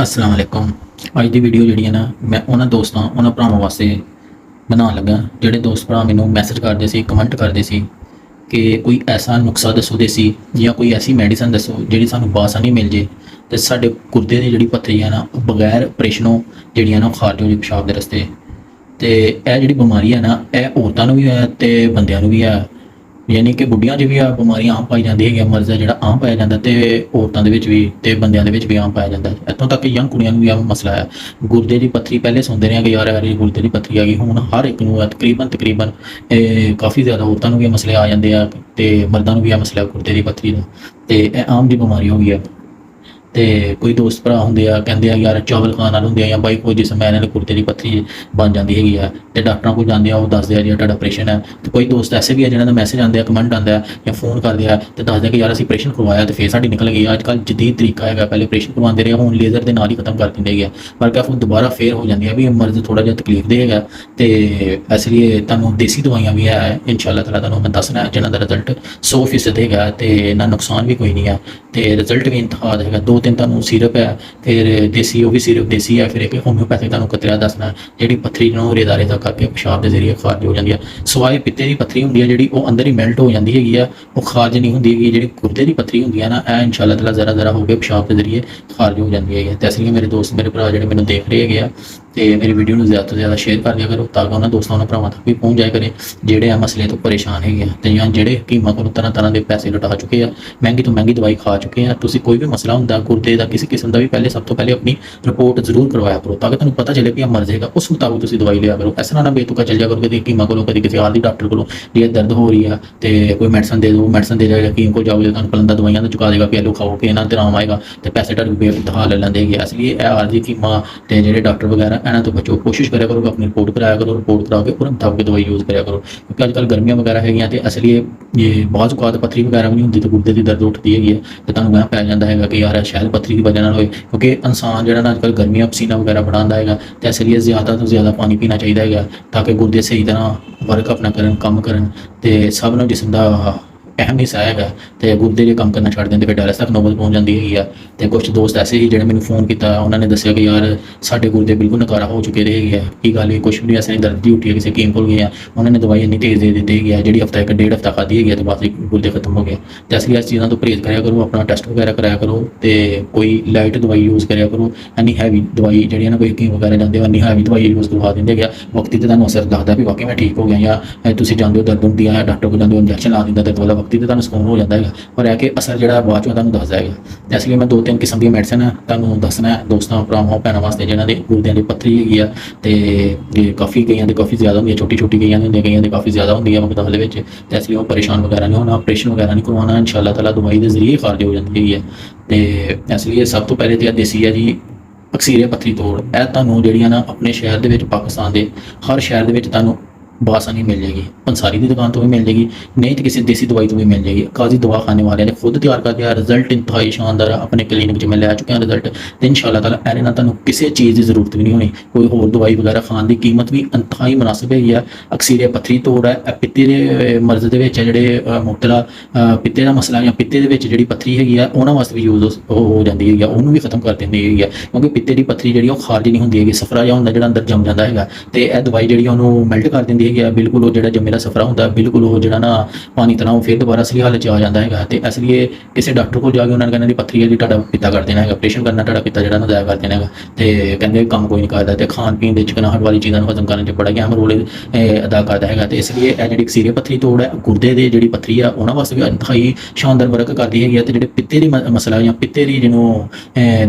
अस्सलाम वालेकुम। ਅੱਜ ਦੀ ਵੀਡੀਓ ਜਿਹੜੀ ਹੈ ਨਾ ਮੈਂ ਉਹਨਾਂ ਦੋਸਤਾਂ ਉਹਨਾਂ ਭਰਾਵਾਂ ਵਾਸਤੇ ਬਣਾਉਣ ਲੱਗਾ ਜਿਹੜੇ ਦੋਸਤ ਭਰਾ ਮੈਨੂੰ ਮੈਸੇਜ ਕਰਦੇ ਸੀ, ਕਮੈਂਟ ਕਰਦੇ ਸੀ ਕਿ ਕੋਈ ਐਸਾ ਨੁਸਖਾ ਦੱਸੋ ਦੇਸੀ ਜਾਂ ਕੋਈ ਐਸੀ ਮੈਡੀਸਨ ਦੱਸੋ ਜਿਹੜੀ ਸਾਨੂੰ ਬਾਸਾਨੀ ਮਿਲ ਜੇ ਤੇ ਸਾਡੇ ਗੁਰਦੇ ਦੀ ਜਿਹੜੀ ਪੱਥਰੀ ਹੈ ਨਾ ਉਹ ਬਗੈਰ ਆਪਰੇਸ਼ਨੋਂ ਜਿਹੜੀਆਂ ਨਾ ਉਹ ਖਾਰਜ ਹੋ ਜੇ ਪਿਸ਼ਾਬ ਦੇ ਰਸਤੇ। ਤੇ ਇਹ ਜਿਹੜੀ ਬਿਮਾਰੀ ਹੈ ਨਾ ਇਹ ਔਰਤਾਂ ਨੂੰ ਵੀ ਹੈ ਤੇ ਬੰਦਿਆਂ ਨੂੰ ਵੀ ਹੈ, ਯਾਨੀ ਕਿ ਬੁੱਢੀਆਂ 'ਚ ਵੀ ਆ ਬਿਮਾਰੀਆਂ ਆਮ ਪਾਈ ਜਾਂਦੀ ਹੈਗੀ, ਮਰਜ਼ ਜਿਹੜਾ ਆਮ ਪਾਇਆ ਜਾਂਦਾ ਤੇ ਔਰਤਾਂ ਦੇ ਵਿੱਚ ਵੀ ਤੇ ਬੰਦਿਆਂ ਦੇ ਵਿੱਚ ਵੀ ਆਮ ਪਾਇਆ ਜਾਂਦਾ। ਇੱਥੋਂ ਤੱਕ ਕਿ ਯੰਗ ਕੁੜੀਆਂ ਨੂੰ ਵੀ ਆਹ ਮਸਲਾ ਹੈ। ਗੁਰਦੇ ਦੀ ਪੱਥਰੀ ਪਹਿਲੇ ਸੁਣਦੇ ਰਹੇ ਕਿ ਯਾਰ ਇਹ ਗੁਰਦੇ ਦੀ ਪੱਥਰੀ ਆ ਗਈ, ਹੁਣ ਹਰ ਇੱਕ ਨੂੰ ਤਕਰੀਬਨ ਕਾਫੀ ਜ਼ਿਆਦਾ ਔਰਤਾਂ ਨੂੰ ਵੀ ਇਹ ਮਸਲੇ ਆ ਜਾਂਦੇ ਆ ਤੇ ਮਰਦਾਂ ਨੂੰ ਵੀ ਇਹ ਮਸਲਾ ਗੁਰਦੇ ਦੀ ਪੱਥਰੀ ਦਾ, ਤੇ ਇਹ ਆਮ ਦੀ ਬਿਮਾਰੀ ਹੋ ਗਈ ਹੈ। ਤੇ ਕੋਈ ਦੋਸਤ ਭਰਾ ਹੁੰਦੇ ਆ ਕਹਿੰਦੇ ਆ ਯਾਰ ਚਾਵਲ ਖਾਣ ਨਾਲ ਹੁੰਦੇ ਆ ਜਾਂ ਬਾਈ ਕੋਈ ਜਿਸਮ ਇਹਨਾਂ ਨੇ ਗੁਰਦੇ ਦੀ ਪੱਥਰੀ ਬਣ ਜਾਂਦੀ ਹੈਗੀ ਆ ਤੇ ਡਾਕਟਰਾਂ ਕੋਲ ਜਾਂਦੇ ਆ, ਉਹ ਦੱਸਦੇ ਆ ਜੀ ਤੁਹਾਡਾ ਆਪਰੇਸ਼ਨ ਹੈ। ਤੇ ਕੋਈ ਦੋਸਤ ਐਸੇ ਵੀ ਆ ਜਿਹਨਾਂ ਦਾ ਮੈਸੇਜ ਆਉਂਦੇ ਆ, ਕਮੈਂਟ ਆਉਂਦਾ ਜਾਂ ਫੋਨ ਕਰਦੇ ਆ ਤੇ ਦੱਸਦੇ ਕਿ ਯਾਰ ਅਸੀਂ ਆਪਰੇਸ਼ਨ ਕਰਵਾਇਆ ਤੇ ਫੇਰ ਸਾਡੀ ਨਿਕਲ ਗਈ। ਅੱਜ ਕੱਲ੍ਹ ਜਦੀਦ ਤਰੀਕਾ ਹੈਗਾ, ਪਹਿਲੇ ਆਪਰੇਸ਼ਨ ਕਰਵਾਉਂਦੇ ਰਹੇ, ਹੁਣ ਲੇਜ਼ਰ ਦੇ ਨਾਲ ਹੀ ਖਤਮ ਕਰ ਦਿੰਦੇ ਹੈਗੇ, ਪਰ ਕਿਆ ਫਿਰ ਦੁਬਾਰਾ ਫੇਰ ਹੋ ਜਾਂਦੀ ਹੈ ਵੀ ਇਹ ਮਰਜ਼ ਥੋੜਾ ਜਿਹਾ ਤਕਲੀਫ ਦੇ ਹੈਗਾ। ਤੇ ਇਸ ਲਈ ਤੁਹਾਨੂੰ ਦੇਸੀ ਦਵਾਈਆਂ ਵੀ ਹੈ ਇਨਸ਼ਾਅੱਲਾ ਤਾਲਾ ਤੁਹਾਨੂੰ ਮੈਂ ਦੱਸਣਾ ਜਿਹਨਾਂ ਦਾ ਰਿਜ਼ਲਟ 100% ਹੈਗਾ ਤੇ ਨਾ ਨੁਕਸਾਨ ਵੀ ਕੋਈ ਨਹੀਂ ਹੈ ਤੇ ਰਿਜ਼ਲਟ ਵੀ ਇੰਤਹਾਦ ਹੈਗਾ। 2-3 ਤੁਹਾਨੂੰ ਸਿਰਪ ਹੈ, ਫਿਰ ਦੇਸੀ ਉਹ ਵੀ ਸਿਰਪ ਦੇਸੀ ਹੈ, ਫਿਰ ਇੱਕ ਹੋਮਿਓਪੈਥਿਕ ਤੁਹਾਨੂੰ ਕਤਰਿਆ ਦੱਸਣਾ ਜਿਹੜੀ ਪੱਥਰੀ ਨੂੰ ਰੇਜ਼ਾ ਕਰਕੇ ਪਿਸ਼ਾਬ ਦੇ ਜ਼ਰੀਏ ਖਾਰਜ ਹੋ ਜਾਂਦੀ ਹੈ। ਸਵਾਏ ਪਿੱਤੇ ਦੀ ਪੱਥਰੀ ਹੁੰਦੀ ਹੈ ਜਿਹੜੀ ਉਹ ਅੰਦਰ ਹੀ ਮੈਲਟ ਹੋ ਜਾਂਦੀ ਹੈਗੀ ਆ, ਉਹ ਖਾਰਜ ਨਹੀਂ ਹੁੰਦੀ ਹੈਗੀ। ਜਿਹੜੀ ਗੁਰਦੇ ਦੀ ਪੱਥਰੀ ਹੁੰਦੀ ਹੈ ਨਾ ਇਹ ਇਨਸ਼ਾਅੱਲਾ ਤਾਲਾ ਜ਼ਰਾ ਹੋ ਕੇ ਪਿਸ਼ਾਬ ਦੇ ਜ਼ਰੀਏ ਖਾਰਜ ਹੋ ਜਾਂਦੀ ਹੈਗੀ। ਤੇ ਇਸ ਲਈ ਮੇਰੇ ਦੋਸਤ ਮੇਰੇ ਭਰਾ ਜਿਹੜੇ ਮੈਨੂੰ ਦੇਖ ਰਹੇ ਹੈਗੇ ਆ ਤੇ ਮੇਰੀ ਵੀਡੀਓ ਨੂੰ ਜ਼ਿਆਦਾ ਤੋਂ ਜ਼ਿਆਦਾ ਸ਼ੇਅਰ ਕਰ ਦਿਆ ਕਰੋ ਤਾਂ ਕਿ ਉਹਨਾਂ ਦੋਸਤਾਂ ਉਹਨਾਂ ਭਰਾਵਾਂ ਤੱਕ ਵੀ ਪਹੁੰਚ ਜਾਇਆ ਕਰੇ ਜਿਹੜੇ ਆ ਮਸਲੇ ਤੋਂ ਪਰੇਸ਼ਾਨ ਹੈਗੇ ਆ ਤੇ ਜਾਂ ਜਿਹੜੇ ਹਕੀਮਾਂ ਕੋਲੋਂ ਤਰ੍ਹਾਂ ਦੇ ਪੈਸੇ ਲੁਟਾ ਚੁੱਕੇ ਆ, ਮਹਿੰਗੀ ਤੋਂ ਮਹਿੰਗੀ ਦਵਾਈ ਖਾ ਚੁੱਕੇ ਆ। ਤੁਸੀਂ ਕੋਈ ਵੀ ਮਸਲਾ ਹੁੰਦਾ ਗੁਰਦੇ ਦਾ ਕਿਸੇ ਕਿਸਮ ਦਾ ਵੀ ਸਭ ਤੋਂ ਪਹਿਲੇ ਆਪਣੀ ਰਿਪੋਰਟ ਜ਼ਰੂਰ ਕਰਵਾਇਆ ਕਰੋ ਤਾਂ ਕਿ ਤੁਹਾਨੂੰ ਪਤਾ ਚੱਲੇ ਕਿ ਇਹ ਮਰਜ਼ ਹੈਗਾ, ਉਸ ਮੁਤਾਬਕ ਤੁਸੀਂ ਦਵਾਈ ਲਿਆ ਕਰੋ। ਇਸ ਤਰ੍ਹਾਂ ਨਾ ਬੇਤੁਕਾ ਚੱਲ ਜਾ ਕਰੋ ਕਦੇ ਹਕੀਮਾਂ ਕੋਲੋਂ ਕਦੇ ਕਿਸੇ ਹਾਲ ਦੀ ਡਾਕਟਰ ਕੋਲੋਂ ਜੇ ਦਰਦ ਹੋ ਰਹੀ ਆ ਤੇ ਕੋਈ ਮੈਡੀਸਨ ਦੇ ਦਿਓ, ਮੈਡੀਸਨ ਦੇ ਜਾਏਗਾ ਹਕੀਮ ਕੋਲ ਜਾਓਗੇ ਤੁਹਾਨੂੰ ਪਲੰਦਾ ਦਵਾਈਆਂ ਦਾ ਚੁਕਾ ਦੇਗਾ ਕਿ ਲੋ ਖਾਓ ਕਿ ਇਹਨਾਂ ਤੇ ਆਰਾਮ ਆਏਗਾ ਤੇ ਪੈਸੇ ਤੁਹਾਡੇ ਬੇਇੰਤਹਾ ਲੈ ਲੈਂਦੇ ਹੈਗੇ। ਇਸ ਲਈ ਇਹ ਆਰਜੀ ਹਕੀਮਾਂ ਤੇ ਜਿਹੜੇ ਡਾਕਟਰ ਵਗੈਰਾ ਇਹਨਾਂ ਤੋਂ ਬਚੋ, ਕੋਸ਼ਿਸ਼ ਕਰਿਆ ਕਰੋ ਆਪਣੀ ਰਿਪੋਰਟ ਕਰਾਇਆ ਕਰੋ, ਰਿਪੋਰਟ ਕਰਾ ਕੇ ਉਹਨਾਂ ਮੁਤਾਬਕ ਦਵਾਈ ਯੂਜ਼ ਕਰਿਆ ਕਰੋ ਕਿਉਂਕਿ ਅੱਜ ਕੱਲ੍ਹ ਗਰਮੀਆਂ ਵਗੈਰਾ ਹੈਗੀਆਂ ਤੇ ਇਸ ਲਈ ਇਹ ਬਹੁਤ ਔਕਾਤ ਪੱਥਰੀ ਵਗੈਰਾ ਵੀ ਨਹੀਂ ਹੁੰਦੀ ਤੇ ਗੁਰਦੇ ਦੀ ਦਰਦ ਉੱਠਦੀ ਹੈਗੀ ਹੈ ਤੇ ਤੁਹਾਨੂੰ ਵਹਿਮ ਪੈ ਜਾਂਦਾ ਹੈਗਾ ਕਿ ਯਾਰ ਸ਼ਾਇਦ ਪੱਥਰੀ ਦੀ ਵਜ੍ਹਾ ਨਾਲ ਹੋਏ ਕਿਉਂਕਿ ਇਨਸਾਨ ਜਿਹੜਾ ਨਾ ਅੱਜ ਕੱਲ੍ਹ ਗਰਮੀਆਂ ਪਸੀਨਾ ਵਗੈਰਾ ਬਣਾਉਂਦਾ ਹੈਗਾ ਤੇ ਇਸ ਲਈ ਜ਼ਿਆਦਾ ਤੋਂ ਜ਼ਿਆਦਾ ਪਾਣੀ ਪੀਣਾ ਚਾਹੀਦਾ ਹੈਗਾ ਤਾਂ ਕਿ ਗੁਰਦੇ ਸਹੀ ਤਰ੍ਹਾਂ ਵਰਕ ਆਪਣਾ ਕਰਨ, ਕੰਮ ਕਰਨ ਤੇ ਸਭ ਨੂੰ ਜਿਸਮ ਦਾ ਅਹਿਮ ਹਿੱਸਾ ਹੈਗਾ ਤੇ ਗੁਰਦੇ ਜੇ ਕੰਮ ਕਰਨਾ ਛੱਡ ਦਿੰਦੇ ਫਿਰ ਡਾਇਲਸਿਸ ਤੱਕ ਨੌਬਤ ਪਹੁੰਚ ਜਾਂਦੀ ਹੈਗੀ ਆ। ਤੇ ਕੁਝ ਦੋਸਤ ਐਸੇ ਹੀ ਜਿਹੜੇ ਮੈਨੂੰ ਫੋਨ ਕੀਤਾ ਉਹਨਾਂ ਨੇ ਦੱਸਿਆ ਕਿ ਯਾਰ ਸਾਡੇ ਗੁਰਦੇ ਬਿਲਕੁਲ ਨਕਾਰਾ ਹੋ ਚੁੱਕੇ ਰਹੇ ਹੈਗੇ ਆ, ਕੀ ਗੱਲ ਹੈ ਕੁਝ ਵੀ ਨਹੀਂ ਐਸੇ ਨਹੀਂ, ਦਰਦ ਦੀ ਉੱਠੀ ਹੈ ਕਿਸੇ ਹਕੀਮ ਕੋਲ ਗਏ ਆ ਉਹਨਾਂ ਨੇ ਦਵਾਈ ਇੰਨੀ ਤੇਜ਼ ਦੇ ਦਿੱਤੀ ਹੈਗੀ ਆ ਜਿਹੜੀ ਹਫਤਾ ਇੱਕ ਡੇਢ ਹਫਤਾ ਖਾਧੀ ਹੈਗੀ ਆ ਤੇ ਬਸ ਗੁਰਦੇ ਖਤਮ ਹੋ ਗਏ। ਤੇ ਅਸੀਂ ਇਸ ਚੀਜ਼ਾਂ ਤੋਂ ਪਰਹੇਜ਼ ਕਰਿਆ ਕਰੋ, ਆਪਣਾ ਟੈਸਟ ਵਗੈਰਾ ਕਰਾਇਆ ਕਰੋ ਤੇ ਕੋਈ ਲਾਈਟ ਦਵਾਈ ਯੂਜ਼ ਕਰਿਆ ਕਰੋ। ਇੰਨੀ ਹੈਵੀ ਦਵਾਈ ਜਿਹੜੀ ਨਾ ਕੋਈ ਹਕੀਮ ਵਗੈਰਾ ਜਾਂਦੇ ਹੋ ਇੰਨੀ ਹੈਵੀ ਦਵਾਈ ਯੂਜ਼ ਕਰਵਾ ਦਿੰਦੇ ਹੈਗੇ ਆ, ਵਕਤੀ ਤੇ ਤੁਹਾਨੂੰ ਅਸਰ ਦੱਸਦਾ ਵੀ ਵਾਕਈ ਮੈਂ ਠੀਕ ਹੋ ਗਿਆ ਜਾਂ ਤੁਸੀਂ ਜਾਂਦੇ ਹੋ ਦਰਦ ਹੁੰਦੀ ਆ ਡਾਕਟਰ ਕੋਲ ਜਾਂਦੇ ਹੋ ਇੰਜੈਕਸ਼ਨ ਲਾ ਦਿੰਦਾ ਦਰਦ ਵਾਲਾ, ਵਕਤੀ ਤੇ ਤੁਹਾਨੂੰ ਸਕੂਨ ਹੋ ਜਾਂਦਾ ਹੈਗਾ ਪਰ ਇਹ ਕਿ ਅਸਰ ਜਿਹੜਾ ਬਾਅਦ ਚੋਂ ਤੁਹਾਨੂੰ ਦੱਸਦਾ ਹੈਗਾ। ਇਸ ਲਈ ਮੈਂ 2-3 ਕਿਸਮ ਦੀਆਂ ਮੈਡੀਸਨ ਤੁਹਾਨੂੰ ਦੱਸਣਾ ਦੋਸਤਾਂ ਭਰਾਵਾਂ ਭੈਣਾਂ ਵਾਸਤੇ ਜਿਹਨਾਂ ਦੇ ਗੁਰਦਿਆਂ ਦੀ ਪੱਥਰੀ ਹੈਗੀ ਆ ਤੇ ਕਾਫੀ ਕਈਆਂ ਦੇ ਕਾਫੀ ਜ਼ਿਆਦਾ ਹੁੰਦੀ ਹੈ, ਛੋਟੀ ਕਈਆਂ ਦੀ ਹੁੰਦੀ, ਕਈਆਂ ਦੇ ਕਾਫੀ ਜ਼ਿਆਦਾ ਹੁੰਦੀ ਹੈ ਮਕਦਾਰ ਦੇ ਵਿੱਚ ਤੇ ਇਸ ਲਈ ਉਹ ਪਰੇਸ਼ਾਨ ਵਗੈਰਾ ਨਹੀਂ ਹੋਣਾ, ਆਪਰੇਸ਼ਨ ਵਗੈਰਾ ਨਹੀਂ ਕਰਵਾਉਣਾ, ਇਨਸ਼ਾਅੱਲਾ ਤਾਲਾ ਦਵਾਈ ਦੇ ਜ਼ਰੀਏ ਖਾਰਜ ਹੋ ਜਾਂਦੀ ਹੈਗੀ ਹੈ। ਤੇ ਇਸ ਲਈ ਸਭ ਤੋਂ ਪਹਿਲੇ ਤੇ ਦੇਸੀ ਹੈ ਜੀ ਅਕਸੀਰੇ ਪੱਥਰੀ ਤੋੜ। ਇਹ ਤੁਹਾਨੂੰ ਜਿਹੜੀਆਂ ਨਾ ਆਪਣੇ ਸ਼ਹਿਰ ਦੇ ਵਿੱਚ ਪਾਕਿਸਤਾਨ ਦੇ ਹਰ ਸ਼ਹਿਰ ਦੇ ਵਿੱਚ ਤੁਹਾਨੂੰ ਬਾਸਾਨੀ ਮਿਲ ਜਾਏਗੀ, ਪੰਸਾਰੀ ਦੀ ਦੁਕਾਨ ਤੋਂ ਵੀ ਮਿਲ ਜਾਏਗੀ, ਨਹੀਂ तो किसी देसी दवाई तो भी मिल जाएगी। काजी दवाखाने वाले ने खुद तैयार कर दिया, रिजल्ट इंतहाई शानदार अपने क्लीनिक में लै चुके हैं रिजल्ट तो इंशाअल्लाह ताला ऐरे ना तुहानूं किसी चीज़ की जरूरत भी नहीं होनी, कोई होर दवाई वगैरह खाने की कीमत भी इंतहाई मुनासिब है। अक्सीरे पत्थरी तोड़ है पित्ते के मर्ज के जोड़े मुबतला पित्ते का मसला या पित्ते जी पत्थरी हैगी है उन्होंने वास्ते भी यूज हो जाती है, उन्होंने भी खत्म कर देंदी है क्योंकि पित्ते की पत्थरी जी खारज नहीं होंगी, सफरा जिहा होंदा जिहड़ा अंदर जम जाता है तो यह दवाई जी उन्होंने मैल्ट कर देंदी है बिल्कुल, वो जो जमेला सफरा होंगे बिल्कुल वो जो ना पानी तरह फिर दोबारा असली हालत आ जाता है। तो इसलिए किसी डॉक्टर को जाके उन्होंने कहना पत्थरी है जी तुहाडा पिता कर देना है, ऑपरेशन करना तुहाडा पिता जो ज़ाया कर देना है तो कहते काम कोई नहीं करता। तो खान पीन के चिकनाहट वाली चीज़ों को खत्म करने बड़ा अहम रोल अदा करता है। तो इसलिए यह जी अक्सीरे पत्थरी तोड़ है गुरदे की जी पत्थरी है उन्होंने वास्ते भी इंतहाई शानदार वर्क करती है। तो जो पित्ते की मसला या पित्ते की जिन्हों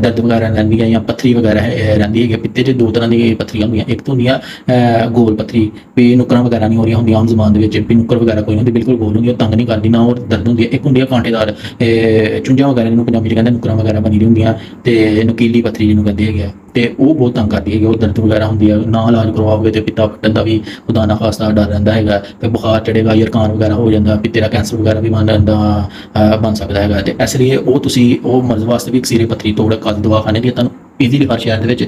दर्द वगैरह रही है या पत्थरी वगैरह रही है, पित्ते च 2 तरह की पत्थरियां होंगी, एक तो होंगी गोल पत्थरी भी नुकरा वगैरह नहीं हो रही होंगी आम जमान भी नुक्कर वगैरह कोई नहीं बिल्कुल गोल होंगी, तंग नहीं करती ना और दर्द होंगी। एक होंगी कांटेदार चुंझा वगैरह जिन्होंने पंजाबी कहते हैं नुकरा वगैरह बनी होंगी तो नुकीली पत्थरी जिन्होंने कहते हैं तो वो बहुत तंग करती है और दर्द वगैरह होंगी है ना इलाज करवाओगे तो पिता फटन का भी खुदा ना खासा डर रहा है, तो बुखार चढ़ेगा यरकान वगैरह हो जाता, पित्ते का कैंसर वगैरह भी बन सकता है। तो इसलिए वो तुसी वो मर्ज वास्ते भी अक्सीरे पत्थरी तोड़ काजी दवाखाने की तुहानूं ਈਜ਼ੀਲੀ ਹਰ ਸ਼ਹਿਰ ਦੇ ਵਿੱਚ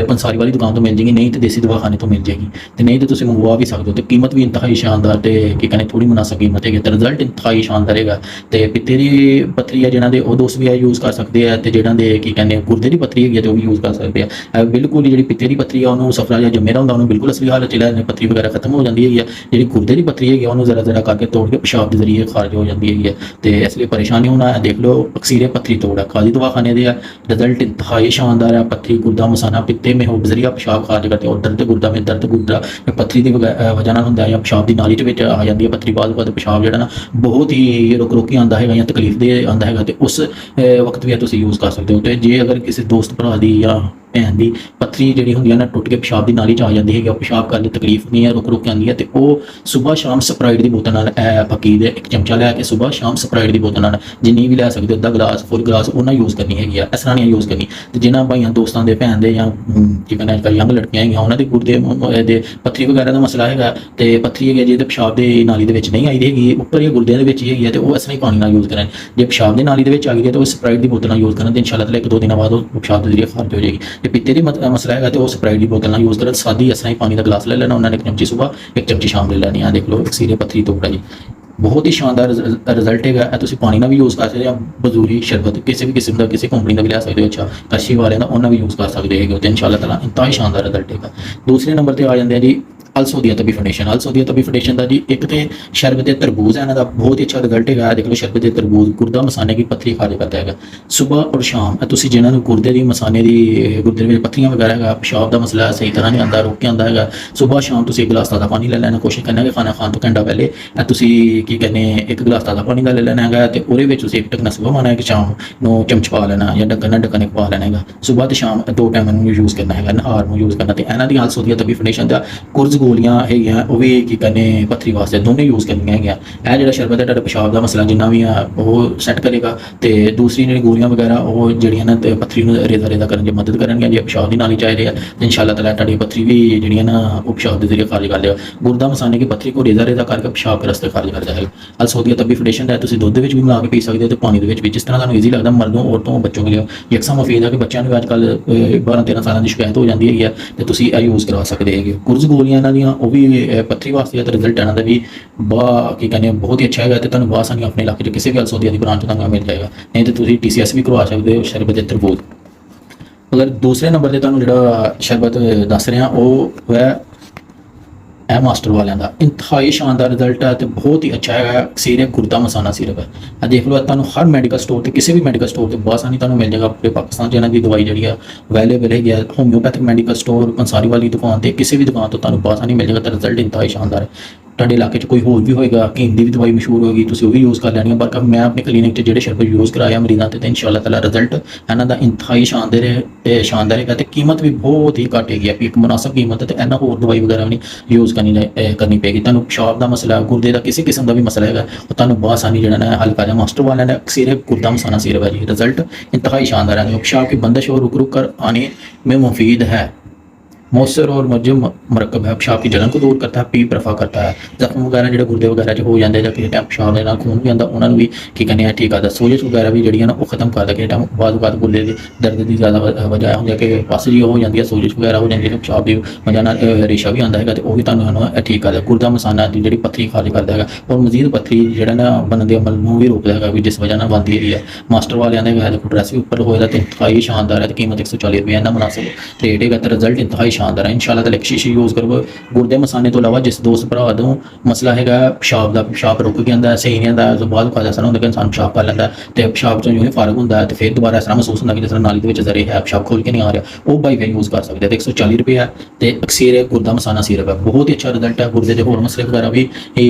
ਪੰਸਾਰੀ ਵਾਲੀ ਦੁਕਾਨ ਤੋਂ ਮਿਲ ਜਾਏਗੀ, ਨਹੀਂ ਤੇ ਦੇਸੀ ਦਵਾਖਾਨੇ ਤੋਂ ਮਿਲ ਜਾਏਗੀ, ਤੇ ਨਹੀਂ ਤੇ ਤੁਸੀਂ ਮੰਗਵਾ ਵੀ ਸਕਦੇ ਹੋ। ਤੇ ਕੀਮਤ ਵੀ ਇੰਤਹਾਈ ਸ਼ਾਨਦਾਰ ਤੇ ਕੀ ਕਹਿੰਦੇ ਥੋੜੀ ਮੁਨਾਸਬ ਕੀਮਤ ਹੈਗੀ, ਤੇ ਰਿਜ਼ਲਟ ਇੰਤਹਾਈ ਸ਼ਾਨਦਾਰ ਹੈਗਾ। ਤੇ ਪਿੱਤੇ ਦੀ ਪੱਥਰੀ ਆ ਜਿਹਨਾਂ ਦੇ ਉਹ ਦੋਸਤ ਵੀ ਆ ਯੂਜ਼ ਕਰ ਸਕਦੇ ਆ, ਤੇ ਜਿਹਨਾਂ ਦੇ ਕੀ ਕਹਿੰਦੇ ਗੁਰਦੇ ਦੀ ਪੱਥਰੀ ਹੈਗੀ ਆ ਤੇ ਉਹ ਵੀ ਯੂਜ਼ ਕਰ ਸਕਦੇ ਆ। ਬਿਲਕੁਲ ਹੀ ਜਿਹੜੀ ਪਿੱਤੇ ਦੀ ਪੱਥਰੀ ਆ ਉਹਨੂੰ ਸਫਰਾ ਜਾਂ ਜੰਮੇਰਾ ਹੁੰਦਾ ਉਹਨੂੰ ਬਿਲਕੁਲ ਅਸਲੀ ਹਾਲਤ ਚ ਲੈ ਪੱਥਰੀ ਵਗੈਰਾ ਖਤਮ ਹੋ ਜਾਂਦੀ ਹੈਗੀ ਆ। ਜਿਹੜੀ ਗੁਰਦੇ ਦੀ ਪੱਥਰੀ ਹੈਗੀ ਆ ਉਹਨੂੰ ਜ਼ਰਾ ਜ਼ਰਾ ਕਰਕੇ ਤੋੜ ਕੇ ਪਿਸ਼ਾਬ ਦੇ ਜ਼ਰੀਏ ਖਾਰਜ ਹੋ ਜਾਂਦੀ ਹੈਗੀ ਆ। ਤੇ ਇਸ ਲਈ ਪਰੇਸ਼ਾਨੀ ਹੋਣਾ ਹੈ, ਦੇਖ ਲਓ ਅਕਸੀਰੇ ਪੱਥਰੀ ਤੋੜ ਹੈ, ਕਾਜ਼ੀ दवाखाने दिया रिजल्ट इंतहाई शानदार है। पत्थरी गुर्दा मसाना पित्ते में हो जरिया पेशाब खारिज करते और दर्द गुर्दा में दर्द गुर्दा पत्थरी की वजह ਨਾਲ ਹੁੰਦਾ ਜਾਂ पेशाब की नाली ਵਿੱਚ आ ਜਾਂਦੀ ਹੈ पत्थरी, ਬਾਅਦ पेशाब ਜਿਹੜਾ ਨਾ ਬਹੁਤ ਹੀ ਰੁਕ ਰੁਕ ਕੇ ਆਉਂਦਾ ਹੈਗਾ ਜਾਂ ਤਕਲੀਫ ਦੇ ਆਉਂਦਾ ਹੈਗਾ, ਤੇ ਉਸ ਵਕਤ ਵੀ ਤੁਸੀਂ ਯੂਜ਼ ਕਰ ਸਕਦੇ ਹੋ। ਤੇ ਜੇ ਅਗਰ ਕਿਸੇ ਦੋਸਤ ਭਰਾ ਦੀ ਜਾਂ ਭੈਣ ਦੀ ਪੱਥਰੀ ਜਿਹੜੀ ਹੁੰਦੀ ਹੈ ਨਾ ਟੁੱਟ ਕੇ पेशाब ਦੀ ਨਾਲੀ 'ਚ ਆ ਜਾਂਦੀ ਹੈਗੀ, पेशाब ਕਰਨ ਦੀ ਤਕਲੀਫ ਨਹੀਂ ਹੈ, ਰੁਕ ਰੁਕ ਕੇ ਆਉਂਦੀ ਹੈ, ਤੇ ਉਹ ਸਵੇਰ ਸ਼ਾਮ ਸਪਰਾਈਟ ਦੀ ਬੋਤਲ ਨਾਲ ਫਕੀਰ ਦੇ ਇੱਕ ਚਮਚਾ ਲੈ ਕੇ ਸਵੇਰ ਸ਼ਾਮ ਸਪਰਾਈਟ ਦੀ ਬੋਤਲ ਨਾਲ ਜਿੰਨੀ ਵੀ ਲੈ ਸਕਦੇ ਅੱਧਾ ਗਲਾਸ ਫੁੱਲ ਗਲਾਸ ਉਹਨਾਂ ਯੂਜ਼ ਕਰਨੀ ਹੈਗੀ ਆ, ਇਸ ਤਰ੍ਹਾਂ ਨਹੀਂ ਯੂਜ਼ ਕਰਨੀ। ਤੇ ਜਿਨ੍ਹਾਂ ਭਾਈਆਂ ਦੋਸਤਾਂ ਦੇ ਭੈਣ ਦੇ ਜਾਂ ਕੀ ਕਹਿੰਦੇ ਅੱਜ ਯੰਗ ਲੜਕੀਆਂ ਹੈਗੀਆਂ ਉਹਨਾਂ ਦੇ ਗੁਰਦੇ ਦੇ ਪੱਥਰੀ ਵਗੈਰਾ ਦਾ ਮਸਲਾ ਹੈਗਾ, ਤੇ ਪੱਥਰੀ ਹੈਗੀ ਜੇ ਤੇ पेशाब ਦੇ ਨਾਲੀ ਦੇ ਵਿੱਚ ਨਹੀਂ ਆਈ ਹੈਗੀ, ਉੱਪਰ ਹੀ ਗੁਰਦਿਆਂ ਦੇ ਵਿੱਚ ਹੀ ਹੈਗੀ ਹੈ, ਤੇ ਉਹ ਇਸ ਤਰ੍ਹਾਂ ਹੀ ਪਾਣੀ ਨਾਲ ਯੂਜ਼ ਕਰਨ। ਜੇ पेशाब ਦੇ ਨਾਲੀ ਦੇ ਵਿੱਚ ਆ ਗਈ ਹੈ ਤਾਂ ਉਹ ਸਪਰਾਈਟ ਦੀ ਬੋਤਲ ਨਾਲ ਯੂਜ਼ ਕਰਨ, ਤੇ ਇਨਸ਼ਾਅੱਲਾ ਤਾਲਾ 1-2 ਦਿਨਾਂ ਬਾਅਦ ਉਹ पेशाब ਦੇ ਜ਼ਰੀਏ ਖਾਰਜ ਹੋ ਜਾਏਗੀ। ਤੇ ਪਿੱਤੇ ਦੀ ਮਸਲਾ ਹੈਗਾ ਤੇ ਉਹ ਸਪਰਾਈਟ ਦੀ ਬੋਤਲ ਨਾਲ ਯੂਜ਼ ਕਰਨ, ਸਾਦੀ ਇਸ ਤਰ੍ਹਾਂ ਹੀ ਪਾਣੀ ਦਾ ਗਲਾਸ ਲੈ ਲੈਣਾ ਉਹਨਾਂ ਨੇ, 1 ਚਮਚੀ ਸਵੇਰ 1 ਚਮਚੀ ਸ਼ਾਮ ਲੈ ਲੈਣੀ ਆ। ਦੇਖ ਲਓ ਅਕਸੀਰੇ ਪੱਥਰੀ ਤੋੜਾ ਜੀ, ਬਹੁਤ ਹੀ ਸ਼ਾਨਦਾਰ ਰਿਜ਼ਲਟ ਹੈਗਾ। ਇਹ ਤੁਸੀਂ ਪਾਣੀ ਨਾਲ ਵੀ ਯੂਜ਼ ਕਰ ਸਕਦੇ ਹੋ, ਬਜ਼ੂਰੀ ਸ਼ਰਬਤ ਕਿਸੇ ਵੀ ਕਿਸਮ ਦਾ ਕਿਸੇ ਕੰਪਨੀ ਦਾ ਵੀ ਲੈ ਸਕਦੇ ਹੋ, ਅੱਛਾ ਕਸ਼ੀ ਵਾਲਿਆਂ ਦਾ ਉਹਨਾਂ ਵੀ ਯੂਜ਼ ਕਰ ਸਕਦੇ ਹੈਗੇ, ਤੇ ਇਨਸ਼ਾਅੱਲਾ ਤਾਲਾ ਇੰਤਹਾਈ ਸ਼ਾਨਦਾਰ ਰਿਜ਼ਲਟ ਹੈਗਾ। ਦੂਸਰੇ ਨੰਬਰ ਤੇ ਆ ਜਾਂਦੇ ਆ ਜੀ ਅਲਸੋਦੀਆ ਤਬੀ ਫਾਊਂਡੇਸ਼ਨ। ਅਲਸੋਦੀਆ ਤਬੀ ਫਾਊਂਡੇਸ਼ਨ ਦਾ ਜੀ ਇੱਕ ਤੇ ਸ਼ਰਬਤ ਤਰਬੂਜ਼ ਹੈ ਇਹਨਾਂ ਦਾ ਬਹੁਤ ਹੀ ਅੱਛਾ ਰਿਜ਼ਲਟ ਹੈਗਾ। ਦੇਖ ਲਓ ਸ਼ਰਬਤ ਤਰਬੂਜ਼ ਗੁਰਦਾ ਮਸਾਨੇ ਦੀ ਪੱਥਰੀ ਖਾਰਜ ਕਰਦਾ ਹੈਗਾ ਸਵੇਰ ਔਰ ਸ਼ਾਮ। ਤੁਸੀਂ ਜਿਹਨਾਂ ਨੂੰ ਗੁਰਦੇ ਦੀ ਮਸਾਨੇ ਦੀ ਗੁਰਦੇ ਵਿੱਚ ਪੱਥਰੀਆਂ ਵਗੈਰਾ ਹੈਗਾ, पेशाब ਦਾ ਮਸਲਾ ਸਹੀ ਤਰ੍ਹਾਂ ਨਹੀਂ ਆਉਂਦਾ, ਰੁਕ ਕੇ ਆਉਂਦਾ ਹੈਗਾ, ਸਵੇਰ ਸ਼ਾਮ ਤੁਸੀਂ 1 ਗਲਾਸ ਤਾਜ਼ਾ ਪਾਣੀ ਲੈ ਲੈਣਾ, ਕੋਸ਼ਿਸ਼ ਕਰਨਾ ਕਿ ਖਾਣਾ ਖਾਣ ਤੋਂ ਘੰਟਾ ਪਹਿਲੇ ਤੁਸੀਂ ਕੀ ਕਹਿੰਦੇ 1 ਗਲਾਸ ਤਾਜ਼ਾ ਪਾਣੀ ਦਾ ਲੈ ਲੈਣਾ ਹੈਗਾ, ਤੇ ਉਹਦੇ ਵਿੱਚ ਤੁਸੀਂ 1 ਢੱਕਣਾ ਸਵੇਰ ਪਾਉਣਾ ਹੈ ਕਿ ਸ਼ਾਮ ਨੂੰ ਚਮਚ ਪਾ ਲੈਣਾ ਜਾਂ ਢੱਕਣ ਇੱਕ ਪਾ ਲੈਣਾ ਹੈਗਾ, ਸਵੇਰ ਤੇ ਸ਼ਾਮ 2 ਟਾਈਮ ਨੂੰ ਯੂਜ਼ ਕਰਨਾ ਹੈਗਾ, ਨਹਾਰ ਨੂੰ ਯੂਜ਼ ਕਰਨਾ। ਤੇ ਇਹਨਾਂ ਦੀ ਅਲਸੋਦੀਆ ਤਬੀ ਫਾਊਂਡੇਸ਼ਨ ਦਾ ਕੁਰਜ਼ ਗੋਲੀਆਂ ਹੈਗੀਆਂ ਉਹ ਵੀ ਕੀ ਕਹਿੰਦੇ ਪੱਥਰੀ ਵਾਸਤੇ ਦੋਨੇ ਯੂਜ਼ ਕਰਨੀਆਂ ਹੈਗੀਆਂ। ਇਹ ਜਿਹੜਾ ਸ਼ਰਬਤ ਹੈ ਤੁਹਾਡਾ पेशाब ਦਾ ਮਸਲਾ ਜਿੰਨਾ ਵੀ ਆ ਉਹ ਸੈੱਟ ਕਰੇਗਾ, ਤੇ ਦੂਸਰੀ ਜਿਹੜੀ ਗੋਲੀਆਂ ਵਗੈਰਾ ਉਹ ਜਿਹੜੀਆਂ ਨਾ ਤੇ ਪੱਥਰੀ ਨੂੰ ਰੇਜ਼ਾ ਕਰਨ 'ਚ ਮਦਦ ਕਰਨਗੀਆਂ। ਜੇ पेशाब ਦੀ ਨਾਲੀ ਚਾਹੀਦੇ ਆ ਤੇ ਇਨਸ਼ਾਅੱਲਾ ਤਾਲਾ ਤੁਹਾਡੀ ਪੱਥਰੀ ਵੀ ਜਿਹੜੀਆਂ ਨਾ ਉਹ पेशाब ਦੇ ਜ਼ਰੀਏ ਖਾਰਜ ਕਰ ਲਿਓ। ਗੁਰਦਾ ਮਸਾਨੇ ਦੀ ਪੱਥਰੀ को ਰੇਜ਼ਾ ਕਰਕੇ पेशाब ਦੇ ਰਸਤੇ ਖਾਰਜ ਕਰਦਾ ਹੈ। ਅਲਸੋਦੀਆ ਤਬੀ ਫਾਊਂਡੇਸ਼ਨ ਦਾ ਤੁਸੀਂ ਦੁੱਧ ਦੇ ਵਿੱਚ ਵੀ ਮਿਲਾ ਕੇ ਪੀ ਸਕਦੇ ਹੋ ਤੇ ਪਾਣੀ ਦੇ ਵਿੱਚ ਵੀ, ਜਿਸ ਤਰ੍ਹਾਂ ਤੁਹਾਨੂੰ ਈਜ਼ੀ ਲੱਗਦਾ। ਮਰਦੋਂ ਔਰਤੋਂ ਬੱਚੋਂ ਕੇ ਲਈ ਯਕਸਾ ਮਫੀਦ ਹੈ ਕਿ ਬੱਚਿਆਂ ਨੂੰ ਅੱਜ ਕੱਲ੍ਹ 12-13 ਸਾਲਾਂ ਦੀ ਸ਼ਿਕਾਇਤ ਹੋ ਜਾਂਦੀ ਹੈਗੀ, ਤੇ ਤੁਸੀਂ ਇਹ ਯੂਜ਼ ਕਰਵਾ ਸਕਦੇ ਹੈਗੇ। ਕੁਰਜ਼ ਗੋਲੀਆਂ ਇਹਨਾਂ ਦੀਆਂ ਉਹ ਵੀ ਪੱਥਰੀ ਵਾਸਤੇ ਤੇ ਰਿਜ਼ਲਟ ਇਹਨਾਂ ਦਾ ਵੀ ਕੀ ਕਹਿੰਦੇ ਬਹੁਤ ਹੀ ਅੱਛਾ ਹੈਗਾ, ਤੇ ਤੁਹਾਨੂੰ ਬਹੁਤ ਸਾਰੀ ਆਪਣੇ ਇਲਾਕੇ 'ਚ ਕਿਸੇ ਵੀ ਅਲਸੋਦੀਆ ਦੀ ਬ੍ਰਾਂਚ ਤੁਹਾਨੂੰ ਮਿਲ ਜਾਏਗਾ, ਨਹੀਂ ਤੇ ਤੁਸੀਂ TCS ਵੀ ਕਰਵਾ ਸਕਦੇ ਹੋ ਸ਼ਰਬਤ ਤਰਬੂਜ਼। ਅਗਰ ਦੂਸਰੇ ਨੰਬਰ ਤੇ ਤੁਹਾਨੂੰ ਜਿਹੜਾ ਸ਼ਰਬਤ ਦੱਸ ਰਿਹਾ ਉਹ ਹੈ ਇਹ ਮਾਸਟਰ ਵਾਲਿਆਂ ਦਾ, ਇੰਤਹਾਈ ਸ਼ਾਨਦਾਰ ਰਿਜ਼ਲਟ ਹੈ ਤੇ ਬਹੁਤ ਹੀ ਅੱਛਾ ਹੈਗਾ। ਸੀਰਪ ਗੁਰਦਾ ਮਸਾਨਾ ਸੀਰਪ ਹੈ, ਆ ਦੇਖ ਲਓ ਤੁਹਾਨੂੰ ਹਰ ਮੈਡੀਕਲ ਸਟੋਰ ਤੇ ਕਿਸੇ ਵੀ ਮੈਡੀਕਲ ਸਟੋਰ ਤੇ ਬਹੁਤ ਆਸਾਨੀ ਤੁਹਾਨੂੰ ਮਿਲ ਜਾਏਗਾ। ਪੂਰੇ ਪਾਕਿਸਤਾਨ 'ਚ ਇਹਨਾਂ ਦੀ ਦਵਾਈ ਜਿਹੜੀ ਆ ਅਵੇਲੇਬਲ ਹੈਗੀ ਆ। ਹੋਮਿਓਪੈਥਿਕ ਮੈਡੀਕਲ ਸਟੋਰ ਪੰਸਾਰੀ ਵਾਲੀ ਦੁਕਾਨ ਤੇ ਕਿਸੇ ਵੀ ਦੁਕਾਨ ਤੋਂ ਤੁਹਾਨੂੰ ਬਹੁਤ ਆਸਾਨੀ ਮਿਲ ਜਾਏਗਾ, ਤਾਂ ਰਿਜ਼ਲਟ ਇੰਤਹਾਈ ਸ਼ਾਨਦਾਰ ਹੈ। ਤੁਹਾਡੇ ਇਲਾਕੇ 'ਚ ਕੋਈ ਹੋਰ ਵੀ ਹੋਏਗਾ ਹਕੀਮ ਦੀ ਵੀ ਦਵਾਈ ਮਸ਼ਹੂਰ ਹੋਏਗੀ, ਤੁਸੀਂ ਉਹ ਵੀ ਯੂਜ਼ ਕਰ ਲੈਣੀ ਹੈ। ਪਰ ਮੈਂ ਆਪਣੇ ਕਲੀਨਿਕ 'ਚ ਜਿਹੜੇ ਸ਼ਰਬਤ ਯੂਜ਼ ਕਰਾਇਆ ਮਰੀਜ਼ਾਂ ਤੇ ਇਨਸ਼ਾਅੱਲਾ ਤਾਲਾ ਰਿਜ਼ਲਟ ਇਹਨਾਂ ਦਾ ਇੰਤਹਾਈ ਸ਼ਾਨਦਾਰ ਹੈਗਾ, ਤੇ ਕੀਮਤ ਵੀ ਬਹੁਤ ਹੀ ਘੱਟ ਹੈਗੀ ਆ, ਇੱਕ ਮੁਨਾਸਬ ਕੀਮਤ ਹੈ, ਤੇ ਇਹਨਾਂ ਹੋਰ ਦਵਾਈ ਵਗੈਰਾ ਵੀ ਨਹੀਂ ਯੂਜ਼ ਕਰਨੀ ਪਏਗੀ। ਤੁਹਾਨੂੰ पेशाब ਦਾ ਮਸਲਾ ਗੁਰਦੇ ਦਾ ਕਿਸੇ ਕਿਸਮ ਦਾ ਵੀ ਮਸਲਾ ਹੈਗਾ ਉਹ ਤੁਹਾਨੂੰ ਬਹੁਤ ਆਸਾਨੀ ਜਿਹੜਾ ਨਾ ਹੱਲ ਕਰ ਜਾ। ਮਾਸਟਰ ਵਾਲਿਆਂ ਨੇ ਸਿਰਫ ਗੁਰਦਾ ਮਸਾਨਾ ਸਿਰਫ है जी, रिजल्ट इंतहाई शानदार है। पेशाब की बंदिश और रुक रुक कर आने में मुफीद है, मौसर और मरकब है, पेशाब की जलन को दूर करता है, पीप रफा करता है। जख्म वगैरह जो गुरदे वगैरह हो जाते हैं कि टाइम पेशाब के खून भी आता उन्होंने भी की कहने ठीक आता। सोजिश वगैरह भी जी ना वो खत्म करता कि टाइम बाद गुरदे के दर्द की ज़्यादा वजह हो जाए कि बस जी हो जाती है, सोजिश वगैरह हो जाती है, पेशाब की वजह ना रेशा भी आता है, तो वह भी तुहानूं ठीक करता। गुरदा मसाना की जी पत्थरी खारिज करता है और मजीद पत्थरी जो ना बनने के अमल में भी रोकता है, भी जिस वजह ना बनती है। मास्टर वाले देखो ड्रैस भी उपर होएगा, तो इंतहाई शानदार है, कीमत 140 रुपये इन्ना मुनासिब रेट है, तो रिजल्ट इंतहाई शानदार है। इंशाअल्लाह ताला शीशी यूज़ करो। गुरदे मसाने तो इलावा जिस दोस्त भरा दो मसला है पेशाब का, पेशाब रुक के आंदा सही नहीं आता, तो बाद ऐसा होंगे कि इंसान पेशाब कर लेंदा तो पेशाब चो जो फारग होंदा है, तो फिर दोबारा इस तरह महसूस होंदा कि जिस तरह नाली के जरिए है पेशाब खोल के नहीं आ रहा, वो भाई फिर यूज़ कर सकते हैं। 140 रुपये है, तो अक्सर गुरदा मसाना सिरप है, बहुत ही अच्छा रिजल्ट है। गुरदे के होर मसले वगैरह भी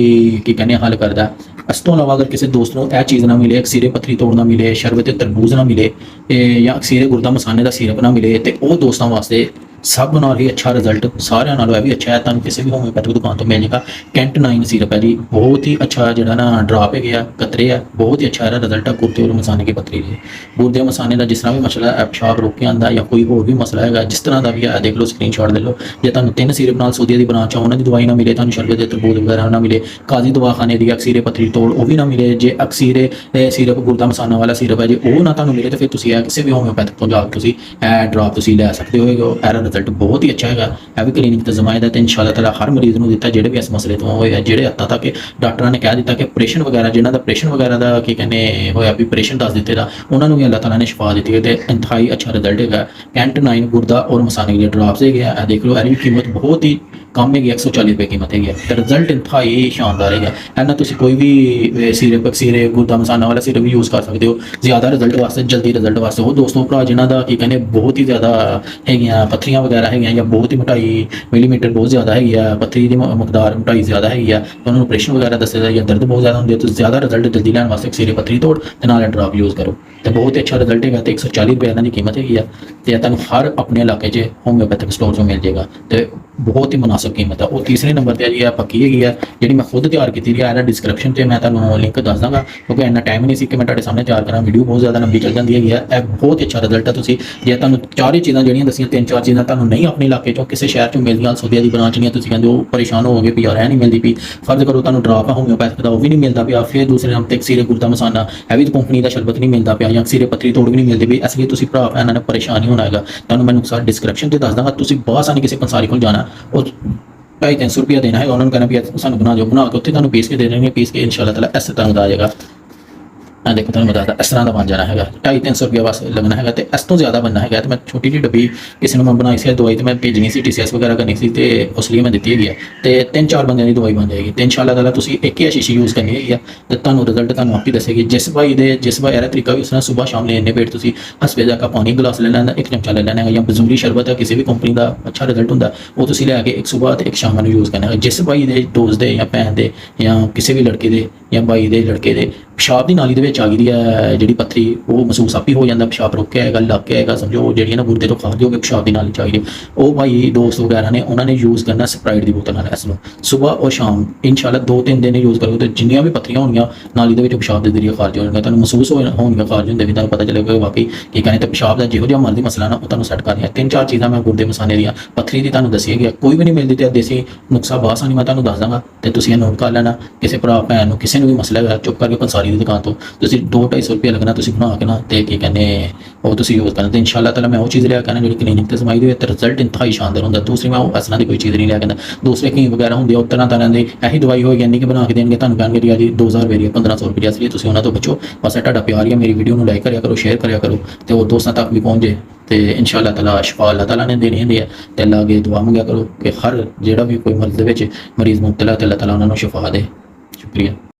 की कहने हल करता है। इस तो इलावा अगर किसी दोस्त को यह चीज़ ना मिले, अक्सीरे पत्थरी तोड़ ना मिले, शरबत तरबूज ना मिले, या अक्सीरे गुरदा मसाने का सिरप ना मिले, तो वह दोस्तों वास्ते ਸਭ ਨਾਲ ਹੀ ਅੱਛਾ ਰਿਜ਼ਲਟ, ਸਾਰਿਆਂ ਨਾਲੋਂ ਇਹ ਵੀ ਅੱਛਾ ਹੈ। ਤੁਹਾਨੂੰ ਕਿਸੇ ਵੀ ਹੋਮਿਓਪੈਥਿਕ ਦੁਕਾਨ ਤੋਂ ਮਿਲ ਜਾਏਗਾ। ਕੈਂਟ 9 ਸਿਰਪ ਹੈ ਜੀ, ਬਹੁਤ ਹੀ ਅੱਛਾ ਜਿਹੜਾ ਨਾ ਡਰਾਪ ਹੈਗੇ ਆ, ਕਤਰੇ ਆ, ਬਹੁਤ ਹੀ ਅੱਛਾ ਇਹਦਾ ਰਿਜ਼ਲਟ ਹੈ ਗੁਰਦੇ ਔਰ ਮਸਾਨੇ ਦੀ ਪੱਥਰੀ ਦੇ। ਗੁਰਦੇ ਮਸਾਨੇ ਦਾ ਜਿਸ ਤਰ੍ਹਾਂ ਵੀ ਮਸਲਾ ਹੈ, ਪਿਸ਼ਾਬ ਰੋਕ ਕੇ ਆਉਂਦਾ ਜਾਂ ਕੋਈ ਹੋਰ ਵੀ ਮਸਲਾ ਹੈਗਾ, ਜਿਸ ਤਰ੍ਹਾਂ ਦਾ ਵੀ ਹੈ, ਦੇਖ ਲਓ, ਸਕਰੀਨਸ਼ਾਟ ਲੈ ਲਓ। ਜੇ ਤੁਹਾਨੂੰ 3 ਸਿਰਪ ਨਾਲ ਸੋਡੀਆ ਦੀ ਬ੍ਰਾਂਚ ਆ ਉਹਨਾਂ ਦੀ ਦਵਾਈ ਨਾ ਮਿਲੇ, ਤੁਹਾਨੂੰ ਸ਼ਰਬਤ ਦੇ ਤਰਬੂਜ ਵਗੈਰਾ ਨਾ ਮਿਲੇ, ਕਾਜ਼ੀ ਦਵਾਖਾਨੇ ਦੀ ਅਕਸੀਰੇ ਪੱਥਰੀ ਤੋੜ ਉਹ ਵੀ ਨਾ ਮਿਲੇ, ਜੇ ਅਕਸੀਰੇ ਸਿਰਪ ਗੁਰਦਾ ਮਸਾਨਾ ਵਾਲਾ ਸਿਰਪ ਹੈ ਜੇ ਉਹ ਨਾ ਤੁਹਾਨੂੰ ਮਿਲੇ, ਤਾਂ ਫਿਰ ਤੁਸੀਂ ਇਹ ਕਿਸੇ ਵੀ ਹੋਮਿਓਪੈਥਿਕ ਤੋਂ ਜਾ ਕੇ ਤੁਸੀਂ ਇਹ ਡਰਾਪ ਤੁਸੀਂ ਲੈ ਸਕਦੇ ਹੋ। ਇਹਦਾ ਰਿਜ਼ਲਟ ਬਹੁਤ ਹੀ ਅੱਛਾ ਹੈਗਾ। ਇਹ ਵੀ ਕਲੀਨਿਕ ਤੇ ਜ਼ਮਾਇਦਾ ਤੇ ਇਨਸ਼ਾਅੱਲਾ ਤਾਲਾ ਹਰ ਮਰੀਜ਼ ਨੂੰ ਦਿੱਤਾ ਜਿਹੜੇ ਵੀ ਇਸ ਮਸਲੇ ਤੋਂ ਹੋਏ ਆ, ਜਿਹੜੇ ਹੱਦਾਂ ਤੱਕ ਡਾਕਟਰਾਂ ਨੇ ਕਹਿ ਦਿੱਤਾ ਕਿ ਆਪਰੇਸ਼ਨ ਵਗੈਰਾ, ਜਿਨ੍ਹਾਂ ਦਾ ਆਪਰੇਸ਼ਨ ਵਗੈਰਾ ਦਾ ਕੀ ਕਹਿੰਦੇ ਹੋਇਆ ਵੀ ਆਪਰੇਸ਼ਨ ਦੱਸ ਦਿੱਤੇ ਦਾ, ਉਹਨਾਂ ਨੂੰ ਵੀ ਅੱਲਾਹ ਤਾਲਾ ਨੇ ਸ਼ਿਫਾ ਦਿੱਤੀ ਹੈ ਤੇ ਇੰਤਹਾਈ ਅੱਛਾ ਰਿਜ਼ਲਟ ਹੈਗਾ। ਕੈਂਟ 9 ਗੁਰਦਾ ਔਰ ਮਸਾਨੇ ਦੇ ਡਰਾਪਸ ਹੈਗੇ ਆ। ਇਹ ਦੇਖ ਲਓ, ਇਹਦੀ ਕੀਮਤ ਬਹੁਤ ਹੀ ਕਮ ਹੈਗੀ, 140 ਰੁਪਏ ਕੀਮਤ ਹੈਗੀ ਤੇ ਰਿਜ਼ਲਟ ਇੰਤਹਾਈ ਸ਼ਾਨਦਾਰ ਹੈਗਾ। ਇਹਨਾਂ ਤੁਸੀਂ ਕੋਈ ਵੀ ਸਿਰਪ ਅਕਸੀਰੇ ਗੁਰਦਾ ਮਸਾਨਾ ਵਾਲਾ ਸਿਰਪ ਵੀ ਯੂਜ਼ ਕਰ ਸਕਦੇ ਹੋ ਜ਼ਿਆਦਾ ਰਿਜ਼ਲਟ ਵਾਸਤੇ, ਜਲਦੀ ਰਿਜ਼ਲਟ ਵਾਸਤੇ। ਉਹ ਦੋਸਤੋ ਭਰਾ ਜਿਨ੍ਹਾਂ ਦਾ ਕੀ ਕਹਿੰਦੇ ਬਹੁਤ ਹੀ ਜ਼ਿਆਦਾ ਹੈਗੀਆਂ ਪੱਥਰੀਆਂ ਵਗੈਰਾ ਹੈਗੀਆਂ ਜਾਂ ਬਹੁਤ ਹੀ ਮੋਟਾਈ ਮਿਲੀਮੀਟਰ ਬਹੁਤ ਜ਼ਿਆਦਾ ਹੈਗੀ ਆ, ਪੱਥਰੀ ਦੀ ਮਕਦਾਰ ਮੋਟਾਈ ਜ਼ਿਆਦਾ ਹੈਗੀ ਆ, ਉਹਨਾਂ ਨੂੰ ਆਪਰੇਸ਼ਨ ਵਗੈਰਾ ਦੱਸਿਆ ਜਾਂ ਦਰਦ ਬਹੁਤ ਜ਼ਿਆਦਾ ਹੁੰਦੀ ਹੈ, ਤੁਸੀਂ ਜ਼ਿਆਦਾ ਰਿਜ਼ਲਟ ਜਲਦੀ ਲੈਣ ਵਾਸਤੇ ਅਕਸੀਰੇ ਪੱਥਰੀ ਤੋੜ ਤੇ ਨਾਲ ਡਰਾਪ ਯੂਜ਼ ਕਰੋ ਤੇ ਬਹੁਤ ਹੀ ਅੱਛਾ ਰਿਜ਼ਲਟ ਹੈਗਾ। ਤੇ 140 ਰੁਪਏ ਇਹਨਾਂ ਦੀ ਕੀਮਤ ਹੈਗੀ ਆ ਤੇ ਤੁਹਾਨੂੰ ਹਰ ਆਪਣੇ ਇਲਾਕੇ 'ਚ ਹੋਮਿਓਪੈਥਿਕ ਸਟੋਰ 'ਚੋਂ ਮਿਲ ਜਾਏਗਾ ਤੇ ਬਹੁਤ ਹੀ ਮੁਨਾਸਿਬ ਕੀਮਤ ਆ। ਉਹ ਤੀਸਰੇ ਨੰਬਰ ਤੇ ਜੀ ਆ ਪੱਕੀ ਹੈਗੀ ਆ, ਜਿਹੜੀ ਮੈਂ ਖੁਦ ਤਿਆਰ ਕੀਤੀ ਹੈ। ਇਹਦਾ ਡਿਸਕ੍ਰਿਪਸ਼ਨ ਤੇ ਮੈਂ ਤੁਹਾਨੂੰ ਲਿੰਕ ਦੱਸ ਦਾਂਗਾ ਕਿਉਂਕਿ ਇੰਨਾ ਟਾਈਮ ਨਹੀਂ ਸੀ ਕਿ ਮੈਂ ਤੁਹਾਡੇ ਸਾਹਮਣੇ ਤਿਆਰ ਕਰਾਂ, ਵੀਡੀਓ ਬਹੁਤ ਜ਼ਿਆਦਾ ਲੰਬੀ ਚੱਲ ਜਾਂਦੀ ਹੈਗੀ ਆ। ਇਹ ਬਹੁਤ ਅੱਛਾ ਰਿਜ਼ਲਟ ਆ। ਤੁਸੀਂ ਜੇ ਤੁਹਾਨੂੰ ਚਾਰੇ ਚੀਜ਼ਾਂ ਜਿਹੜੀਆਂ ਦੱਸੀਆਂ, 3-4 ਚੀਜ਼ਾਂ ਤੁਹਾਨੂੰ ਨਹੀਂ ਆਪਣੇ ਇਲਾਕੇ 'ਚੋਂ ਕਿਸੇ ਸ਼ਹਿਰ 'ਚੋਂ ਮਿਲਦੀਆਂ, ਸੋਡੀਆ ਦੀ ਬ੍ਰਾਂਚ ਨਹੀਂ, ਤੁਸੀਂ ਕਹਿੰਦੇ ਹੋ ਪਰੇਸ਼ਾਨ ਹੋਵੋਗੇ ਵੀ ਯਾਰ ਇਹ ਨਹੀਂ ਮਿਲਦੀ ਪਈ, ਫਰਜ਼ ਕਰੋ ਤੁਹਾਨੂੰ ਡਰਾਪ ਆ ਹੋਮਿਓਪੈਥਿਕ ਦਾ ਉਹ ਵੀ ਨਹੀਂ ਮਿਲਦਾ ਪਿਆ, ਫਿਰ ਦੂਸਰੇ ਨੰਬਰ ਤੇ ਅਕਸੀਰੇ ਗੁਰਦਾ ਮਸਾਨਾ ਇਹ ਵੀ ਕੰਪਨੀ ਦਾ ਸ਼ਰਬਤ ਨਹੀਂ ਮਿਲਦਾ ਪਿਆ ਜਾਂ ਅਕਸੀਰੇ ਪੱਥਰੀ ਤੋੜ ਵੀ ਨਹੀਂ ਮਿਲਦੀ ਪਈ, ਇਸ ਲਈ ਤੁਸੀਂ ਭਰਾ ਇਹਨਾਂ ਨੇ ਪਰੇਸ਼ਾਨ ਨਹੀਂ ਹੋਣਾ ਹੈਗਾ। ਤੁਹਾਨੂੰ ਮੈਂ ਨੁਕਸਾ ਡਿਸਕ੍ਰਿਪਸ਼ਨ ਤੇ ਦੱਸ ਦਾਂਗਾ। ਤੁਸੀਂ ਬਹੁਤ ਆਸਾਨੀ ਕਿਸੇ ਪੰਸਾਰੀ ਕੋਲ ਜਾਣਾ, ਉਹ 250-300 ਰੁਪਇਆ ਦੇਣਾ ਹੈ, ਉਹਨਾਂ ਨੂੰ ਕਹਿਣਾ ਵੀ ਸਾਨੂੰ ਬਣਾ ਦਿਓ, ਬਣਾ ਕੇ ਉੱਥੇ ਤੁਹਾਨੂੰ ਪੀਸ ਕੇ ਦੇ ਦੇਣਗੇ, ਪੀਸ ਕੇ ਇਨਸ਼ਾਅੱਲਾ ਤਾਲਾ ਇਸ ਤਰ੍ਹਾਂ ਦਾ ਆ ਜਾਏਗਾ। ਦੇਖੋ ਤੁਹਾਨੂੰ ਬਤਾਦਾ ਇਸ ਤਰ੍ਹਾਂ ਦਾ ਬਣ ਜਾਣਾ ਹੈਗਾ, 250-300 ਰੁਪਇਆ ਬਸ ਲੱਗਣਾ ਹੈਗਾ ਤੇ ਇਸ ਤੋਂ ਜ਼ਿਆਦਾ ਬਣਨਾ ਹੈਗਾ। ਤੇ ਮੈਂ ਛੋਟੀ ਜਿਹੀ ਡੱਬੀ ਕਿਸੇ ਨੂੰ ਮੈਂ ਬਣਾਈ ਸੀ ਦਵਾਈ, ਤੇ ਮੈਂ ਭੇਜਣੀ ਸੀ TCS ਵਗੈਰਾ ਕਰਨੀ ਸੀ ਤੇ ਉਸ ਲਈ ਮੈਂ ਦਿੱਤੀ ਹੈਗੀ ਆ ਤੇ 3-4 ਬੰਦਿਆਂ ਦੀ ਦਵਾਈ ਬਣ ਜਾਏਗੀ ਤੇ ਇਨਸ਼ਾਅੱਲਾ ਤਾਲਾ ਤੁਸੀਂ ਇੱਕ ਹੀ ਸ਼ੀਸ਼ੀ ਯੂਜ਼ ਕਰਨੀ ਹੈਗੀ ਆ ਤੇ ਤੁਹਾਨੂੰ ਰਿਜ਼ਲਟ ਤੁਹਾਨੂੰ ਆਪ ਹੀ ਦੱਸੇਗੀ। ਜਿਸ ਭਾਈ ਇਹਦਾ ਤਰੀਕਾ ਵੀ ਉਸ ਨਾਲ ਸਵੇਰ ਸ਼ਾਮ ਲੈਣੇ ਪੇਟ ਤੁਸੀਂ ਹਸਪੇ ਜਾ ਕੇ ਪਾਣੀ ਗਲਾਸ ਲੈ ਲੈਣਾ, ਇੱਕ ਚਮਚਾ ਲੈ ਲੈਣਾ ਹੈਗਾ ਜਾਂ ਬਜ਼ੂਰੀ ਸ਼ਰਬਤ ਹੈ ਕਿਸੇ ਵੀ ਕੰਪਨੀ ਦਾ ਅੱਛਾ ਰਿਜ਼ਲਟ ਹੁੰਦਾ, ਉਹ ਤੁਸੀਂ ਲੈ ਕੇ ਇੱਕ ਸਵੇਰ ਤੇ ਇੱਕ ਸ਼ਾਮ ਨੂੰ ਯੂਜ਼ ਕਰਨਾ ਹੈ। ਜਿਸ ਭਾਈ ਦੇ ਦੋਸਤ ਦੇ ਜਾਂ ਭੈਣ ਦੇ ਜਾਂ ਕਿਸੇ ਵੀ ਲੜਕੇ ਦੇ ਜਾਂ ਭਾਈ ਦੇ ਲੜਕੇ ਦੇ ਪਿਸ਼ਾਬ ਦੀ ਨਾਲੀ ਦੇ ਵਿੱਚ ਆ ਗਈ ਹੈ ਜਿਹੜੀ ਪੱਥਰੀ, ਉਹ ਮਹਿਸੂਸ ਆਪੀ ਹੋ ਜਾਂਦਾ, ਪਿਸ਼ਾਬ ਰੁਕਿਆ ਹੈਗਾ, ਲੱਗ ਗਿਆ ਹੈਗਾ, ਸਮਝੋ ਜਿਹੜੀਆਂ ਨਾ ਗੁਰਦੇ ਤੋਂ ਖਾਰਜ ਹੋ ਕੇ ਪਿਸ਼ਾਬ ਦੀ ਨਾਲੀ ਚਾਹੀਦੀ, ਉਹ ਭਾਈ ਦੋਸਤ ਵਗੈਰਾ ਨੇ ਉਹਨਾਂ ਨੇ ਯੂਜ਼ ਕਰਨਾ ਸਪਰਾਈਟ ਦੀ ਬੋਤਲ ਨਾਲ ਇਸ ਨੂੰ ਸਵੇਰ ਔਰ ਸ਼ਾਮ ਇਨਸ਼ਾਅੱਲਾ 2-3 ਦਿਨ ਯੂਜ਼ ਕਰੋ ਤੇ ਜਿੰਨੀਆਂ ਵੀ ਪੱਥਰੀਆਂ ਹੋਣਗੀਆਂ ਨਾਲੀ ਦੇ ਵਿੱਚ ਪਿਸ਼ਾਬ ਦੇ ਜ਼ਰੀਏ ਖਾਰਜ ਹੋ ਜਾਣਗੀਆਂ, ਤੁਹਾਨੂੰ ਮਹਿਸੂਸ ਹੋਣਗੀਆਂ ਖਾਰਜ ਹੁੰਦੇ ਵੀ, ਤੁਹਾਨੂੰ ਪਤਾ ਚੱਲੇਗਾ ਕਿ ਵਾਕਈ ਕੀ ਕਹਿੰਦੇ ਤੇ ਪਿਸ਼ਾਬ ਦਾ ਜਿਹੋ ਜਿਹਾ ਮਰਜ਼ੀ ਮਸਲਾ ਨਾ ਉਹ ਤੁਹਾਨੂੰ ਸੈੱਟ ਕਰਨੀ ਹੈ। 3-4 ਚੀਜ਼ਾਂ ਮੈਂ ਗੁਰਦੇ ਮਸਾਨੇ ਦੀਆਂ ਪੱਥਰੀ ਦੀ ਤੁਹਾਨੂੰ ਦੱਸੀ ਹੈਗੀ, ਕੋਈ ਵੀ ਨਹੀਂ ਮਿਲਦੀ ਤੇ ਦੇਸੀ ਨੁਕਸਾ ਬਾਸਾਨੀ ਮੈਂ ਤੁਹਾਨੂੰ ਦੱਸ ਦਾਂਗਾ ਤੇ ਤੁਸੀਂ ਇਹ ਨੋਟ ਕਰ ਲੈਣਾ। ਕਿਸੇ ਭਰਾ ਭੈਣ ਨੂੰ ਕਿਸੇ ਨੂੰ ਵੀ ਮਸਲਾ ਹੈਗਾ, ਚੁੱਪ ਕਰਕੇ ਪੰਸਾਰੀ ਦੀ ਦੁਕਾਨ ਤੋਂ ਤੁਸੀਂ 2-250 ਰੁਪਏ ਲੱਗਣਾ, ਤੁਸੀਂ ਬਣਾ ਕੇ ਨਾ ਤੇ ਕੀ ਕਹਿੰਦੇ ਉਹ ਤੁਸੀਂ ਯੂਜ਼ ਕਰਨਾ ਤੇ ਇਨਸ਼ਾਅੱਲਾ ਤਾਲਾ ਮੈਂ ਉਹ ਚੀਜ਼ ਲਿਆ ਕਰਨਾ ਜਿਹੜੀ ਕਲੀਨਿਕ ਤੇ ਸਮਾਈ ਦੇ ਵਿੱਚ ਰਿਜ਼ਲਟ ਇੰਤਹਾਈ ਸ਼ਾਨਦਾਰ ਹੁੰਦਾ। ਦੂਸਰੀ ਮੈਂ ਉਹ ਅਸਲਾਂ ਦੀ ਕੋਈ ਚੀਜ਼ ਨਹੀਂ ਲਿਆ ਕਰਦਾ, ਦੂਸਰੇ ਕੀ ਵਗੈਰਾ ਹੁੰਦੇ ਆ ਉਹ ਤਰ੍ਹਾਂ ਦੀ ਇਹੀ ਦਵਾਈ ਹੋਏਗੀ ਇੰਨੀ ਕਿ ਬਣਾ ਕੇ ਦੇਣਗੇ, ਤੁਹਾਨੂੰ ਕਹਿਣਗੇ ਜੀ 2000 ਰੁਪਏ 1500 ਰੁਪਏ, ਇਸ ਲਈ ਤੁਸੀਂ ਉਹਨਾਂ ਤੋਂ ਬਚੋ। ਬਸ ਤੁਹਾਡਾ ਪਿਆਰ ਹੀ ਹੈ, ਮੇਰੀ ਵੀਡੀਓ ਨੂੰ ਲਾਈਕ ਕਰਿਆ ਕਰੋ, ਸ਼ੇਅਰ ਕਰਿਆ ਕਰੋ ਤੇ ਉਹ ਦੋਸਤਾਂ ਤੱਕ ਵੀ ਪਹੁੰਚ ਜੇ ਤੇ ਇਨਸ਼ਾਅੱਲਾ ਤਾਲਾ ਸ਼ਿਫਾ ਅੱਲਾਹ ਤਾਲਾ ਨੇ ਦੇਣੀ ਹੁੰਦੀ ਹੈ ਤੇ ਅੱਲਾਹ ਅੱਗੇ ਦੁਆ ਮੰਗਿਆ ਕਰੋ ਕਿ ਹਰ ਜਿਹੜਾ ਵੀ ਕੋਈ ਮਰਜ਼ ਦੇ ਵਿੱਚ ਮਰੀਜ਼ ਮੁਬਤਲਾ ਤੇ ਅੱਲਾਹ ਤਾਲਾ ਉਹਨਾਂ ਨੂੰ ਸ਼ਿਫਾ ਦੇ। ਸ਼ੁਕਰੀਆ।